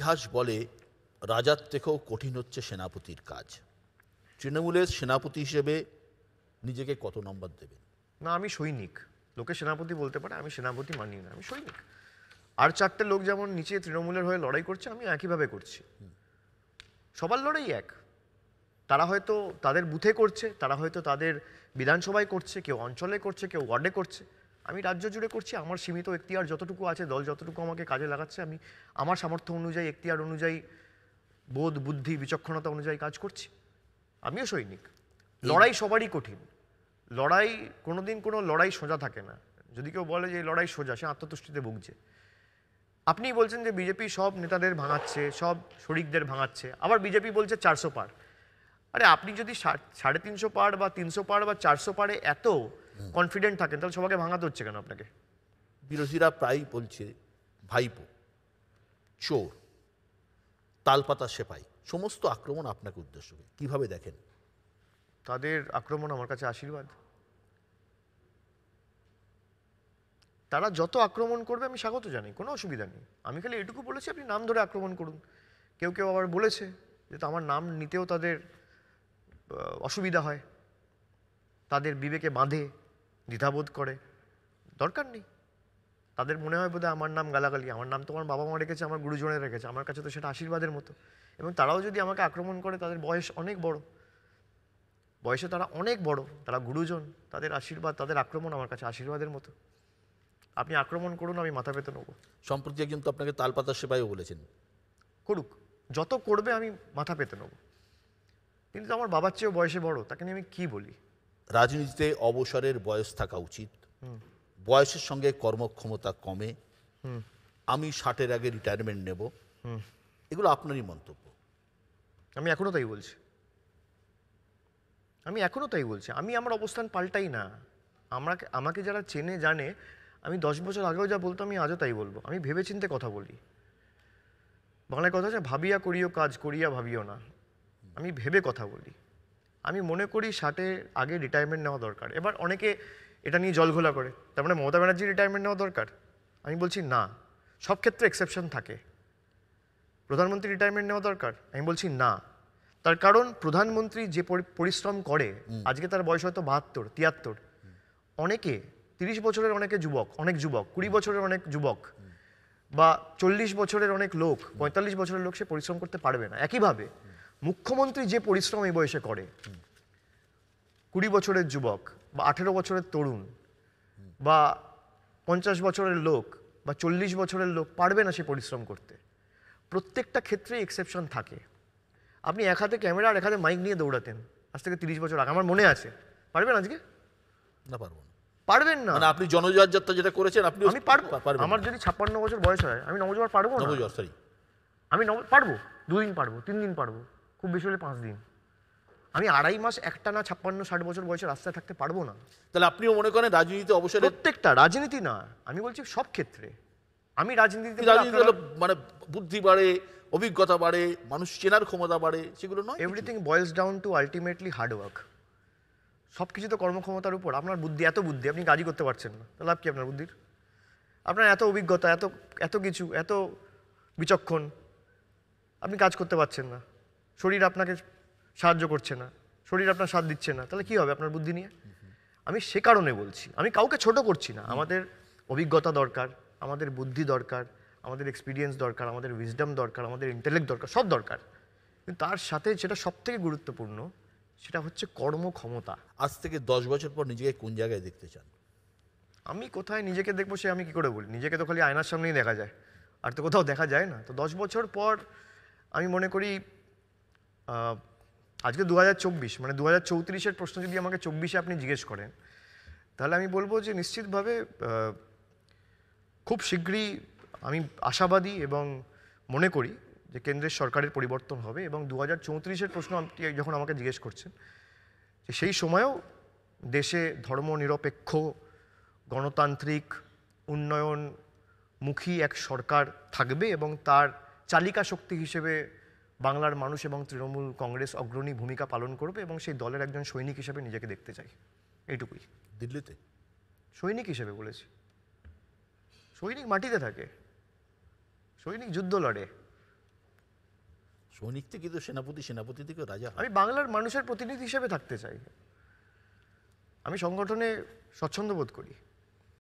ইতিহাস বলে রাজার থেকেও কঠিন হচ্ছে সেনাপতির কাজ। তৃণমূলের সেনাপতি হিসেবে নিজেকে কত নম্বর দেবেন? না, আমি সৈনিক। লোকে সেনাপতি বলতে পারে, আমি সেনাপতি মানি না, আমি সৈনিক। আর চারটে লোক যেমন নিচে তৃণমূলের হয়ে লড়াই করছে, আমি একইভাবে করছি। সবার লড়াই এক। তারা হয়তো তাদের বুথে করছে, তারা হয়তো তাদের বিধানসভায় করছে, কেউ অঞ্চলে করছে, কেউ ওয়ার্ডে করছে। আমি রাজ্য জুড়ে করছি। আমার সীমিত এখতিয়ার যতটুকু আছে, দল যতটুকু আমাকে কাজে লাগাচ্ছে, আমি আমার সামর্থ্য অনুযায়ী, এখতিয়ার অনুযায়ী, বোধ বুদ্ধি বিচক্ষণতা অনুযায়ী কাজ করছি। আমিও সৈনিক। লড়াই সবারই কঠিন। লড়াই কোনোদিন কোনো লড়াই সোজা থাকে না। যদি কেউ বলে যে এই লড়াই সোজা, সে আত্মতুষ্টিতে ভুগছে। আপনি বলছেন যে বিজেপি সব নেতাদের ভাঙাচ্ছে, সব শরিকদের ভাঙাচ্ছে, আবার বিজেপি বলছে 400 পার। আরে আপনি যদি 350 পার বা 300 পার বা 400 পারে এত কনফিডেন্ট থাকেন, তাহলে সবাইকে ভাঙাতে হচ্ছে কেন আপনাকে? বিরোধীরা প্রায়ই বলছে ভাইপো, চোর, তালপাতা সেপাই, সমস্ত আক্রমণ আপনাকে উদ্দেশ্য করে। কিভাবে দেখেন? তাদের আক্রমণ আমার কাছে আশীর্বাদ। তারা যত আক্রমণ করবে আমি স্বাগত জানাই, কোনো অসুবিধা নেই। আমি খালি এটুকু বলেছি আপনি নাম ধরে আক্রমণ করুন। কেউ কেউ আবার বলেছে যে আমার নাম নিতেও তাদের অসুবিধা হয়, তাদের বিবেকে বাঁধে, দ্বিধাবোধ করে। দরকার নেই। তাদের মনে হয় বোধহয় আমার নাম গালাগালি। আমার নাম তো আমার বাবা মা রেখেছে, আমার গুরুজনে রেখেছে, আমার কাছে তো সেটা আশীর্বাদের মতো। এবং তারাও যদি আমাকে আক্রমণ করে, তাদের বয়স অনেক বড়, বয়সে তারা অনেক বড়, তারা গুরুজন, তাদের আশীর্বাদ, তাদের আক্রমণ আমার কাছে আশীর্বাদের মতো। আপনি আক্রমণ করুন, আমি মাথা পেতে নেবো। সম্প্রতি একজন তো আপনাকে তালপাতা সেপাইও বলেছেন। করুক, যত করবে আমি মাথা পেতে নেব। কিন্তু আমার বাবার চেয়েও বয়সে বড়, তাকে নিয়ে আমি কি বলি? রাজনীতিতে অবসরের বয়স থাকা উচিত, বয়সের সঙ্গে কর্মক্ষমতা কমে, আমি 60-এর আগে রিটায়ারমেন্ট নেব, এগুলো আপনারই মন্তব্য। আমি এখনো তাই বলছি। আমি আমার অবস্থান পাল্টাই না। আমাকে যারা চেনে জানে, আমি 10 বছর আগেও যা বলতো আমি আজও তাই বলবো। আমি ভেবেচিন্তে কথা বলি। বাংলায় কথা আছে, ভাবিয়া করিও কাজ, করিয়া ভাবিও না। আমি ভেবে কথা বলি। আমি মনে করি 60-এর আগে রিটায়ারমেন্ট নেওয়া দরকার। এবার অনেকে এটা নিয়ে জলঘোলা করে, তার মানে মমতা ব্যানার্জির রিটায়ারমেন্ট নেওয়া দরকার। আমি বলছি না, সব ক্ষেত্রে এক্সেপশন থাকে। প্রধানমন্ত্রী রিটায়ারমেন্ট নেওয়া দরকার, আমি বলছি না। তার কারণ প্রধানমন্ত্রী যে পরিশ্রম করে, আজকে তার বয়স হয়তো 72, 73, অনেকে 30 বছরের অনেক যুবক, 20 বছরের অনেক যুবক, বা 40 বছরের অনেক লোক, 45 বছরের লোক সে পরিশ্রম করতে পারবে না। একইভাবে মুখ্যমন্ত্রী যে পরিশ্রম এই বয়সে করে, 20 বছরের যুবক বা 18 বছরের তরুণ বা 50 বছরের লোক বা 40 বছরের লোক পারবে না সে পরিশ্রম করতে। প্রত্যেকটা ক্ষেত্রেই এক্সেপশন থাকে। আপনি এক হাতে ক্যামেরা আর এক হাতে মাইক নিয়ে দৌড়াতেন আজ থেকে 30 বছর আগে, আমার মনে আছে। পারবেন আজকে? না, পারবো না। পারবেন না। মানে আপনি জনজোয়ার যাত্রা যেটা করেছেন, আপনি আমি পারবো। আমার যদি 56 বছর বয়স হয়, আমি নবজোয়ার পারবো না? আমি পারবো, 2 দিন পারবো, 3 দিন পারবো, খুব বেশি হলে 5 দিন। আমি 2.5 মাস একটানা 56-60 বছর বয়সে রাস্তায় থাকতে পারবো না। তাহলে আপনিও মনে করেন রাজনীতিতে অবসরে? প্রত্যেকটা, রাজনীতি না, আমি বলছি সব ক্ষেত্রে। আমি রাজনীতি মানে বুদ্ধি বাড়ে, অভিজ্ঞতা বাড়ে, মানুষ চেনার ক্ষমতা বাড়ে, সেগুলো নয়। Everything বয়েলস down to ultimately hard work. সব কিছু তো কর্মক্ষমতার উপর। আপনার বুদ্ধি, এত বুদ্ধি, আপনি কাজই করতে পারছেন না, তাহলে লাভ কি আপনার বুদ্ধির? আপনার এত অভিজ্ঞতা, এত কিছু, এত বিচক্ষণ, আপনি কাজ করতে পারছেন না, শরীর আপনাকে সাহায্য করছে না, শরীর আপনার সাথ দিচ্ছে না, তাহলে কি হবে আপনার বুদ্ধি নিয়ে? আমি সে কারণে বলছি, আমি কাউকে ছোট করছি না। আমাদের অভিজ্ঞতা দরকার, আমাদের বুদ্ধি দরকার, আমাদের এক্সপিরিয়েন্স দরকার, আমাদের উইজডম দরকার, আমাদের ইন্টেলেক্ট দরকার, সব দরকার। কিন্তু তার সাথে যেটা সব থেকে গুরুত্বপূর্ণ, সেটা হচ্ছে কর্মক্ষমতা। আজ থেকে 10 বছর পর নিজেকে কোন জায়গায় দেখতে চান? আমি কোথায় নিজেকে দেখবো সে আমি কি করে বলি? নিজেকে তো খালি আয়নার সামনেই দেখা যায়, আর তো কোথাও দেখা যায় না। তো 10 বছর পর আমি মনে করি, আজকে 2024, মানে 2034-এর প্রশ্ন যদি আমাকে 24-এ আপনি জিজ্ঞেস করেন, তাহলে আমি বলবো যে নিশ্চিতভাবে খুব শীঘ্রই আমি আশাবাদী এবং মনে করি যে কেন্দ্রের সরকারের পরিবর্তন হবে। এবং 2034-এর প্রশ্ন আপনি যখন আমাকে জিজ্ঞেস করছেন, যে সেই সময়েও দেশে ধর্মনিরপেক্ষ, গণতান্ত্রিক, উন্নয়নমুখী এক সরকার থাকবে এবং তার চালিকা শক্তি হিসেবে বাংলার মানুষ এবং তৃণমূল কংগ্রেস অগ্রণী ভূমিকা পালন করবে, এবং সেই দলের একজন সৈনিক হিসেবে নিজেকে দেখতে চাই। এইটুকুই। দিল্লিতে সৈনিক হিসেবে বলেছি। সৈনিক মাটিতে থাকে, সৈনিক যুদ্ধ লড়ে, সৈনিক থেকে তো সেনাপতি, সেনাপতি থেকে রাজা হয়। আমি বাংলার মানুষের প্রতিনিধি হিসেবে থাকতে চাই। আমি সংগঠনে স্বচ্ছন্দ বোধ করি।